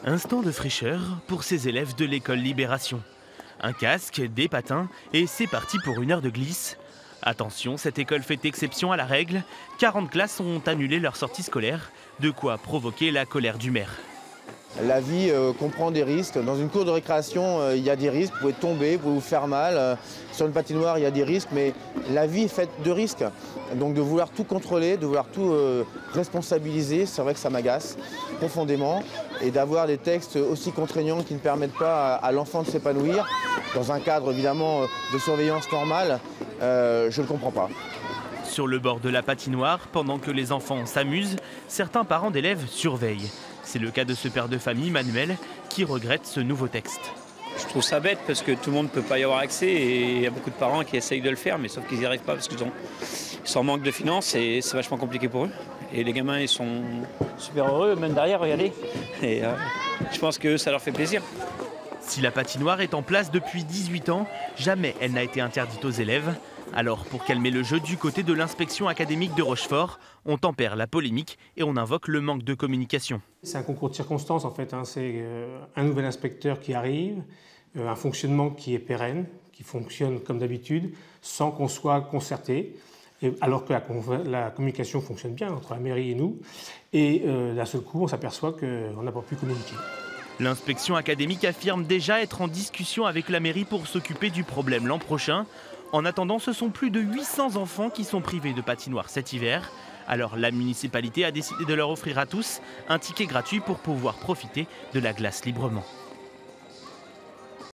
Instant de fraîcheur pour ces élèves de l'école Libération. Un casque, des patins et c'est parti pour une heure de glisse. Attention, cette école fait exception à la règle. 40 classes ont annulé leur sortie scolaire, de quoi provoquer la colère du maire. La vie comprend des risques. Dans une cour de récréation, il y a des risques. Vous pouvez tomber, vous pouvez vous faire mal. Sur une patinoire, il y a des risques. Mais la vie est faite de risques. Donc de vouloir tout contrôler, de vouloir tout responsabiliser, c'est vrai que ça m'agace profondément. Et d'avoir des textes aussi contraignants qui ne permettent pas à l'enfant de s'épanouir, dans un cadre évidemment de surveillance normale, je ne le comprends pas. Sur le bord de la patinoire, pendant que les enfants s'amusent, certains parents d'élèves surveillent. C'est le cas de ce père de famille, Manuel, qui regrette ce nouveau texte. Je trouve ça bête parce que tout le monde ne peut pas y avoir accès et il y a beaucoup de parents qui essayent de le faire, mais sauf qu'ils n'y arrivent pas parce qu'ils sont en manque de finances et c'est vachement compliqué pour eux. Et les gamins, ils sont super heureux, même derrière, regardez. Et je pense que ça leur fait plaisir. Si la patinoire est en place depuis 18 ans, jamais elle n'a été interdite aux élèves. Alors, pour calmer le jeu du côté de l'inspection académique de Rochefort, on tempère la polémique et on invoque le manque de communication. C'est un concours de circonstances en fait, c'est un nouvel inspecteur qui arrive, un fonctionnement qui est pérenne, qui fonctionne comme d'habitude, sans qu'on soit concerté, alors que la communication fonctionne bien entre la mairie et nous. Et d'un seul coup, on s'aperçoit qu'on n'a pas pu communiquer. L'inspection académique affirme déjà être en discussion avec la mairie pour s'occuper du problème l'an prochain. En attendant, ce sont plus de 800 enfants qui sont privés de patinoire cet hiver. Alors la municipalité a décidé de leur offrir à tous un ticket gratuit pour pouvoir profiter de la glace librement.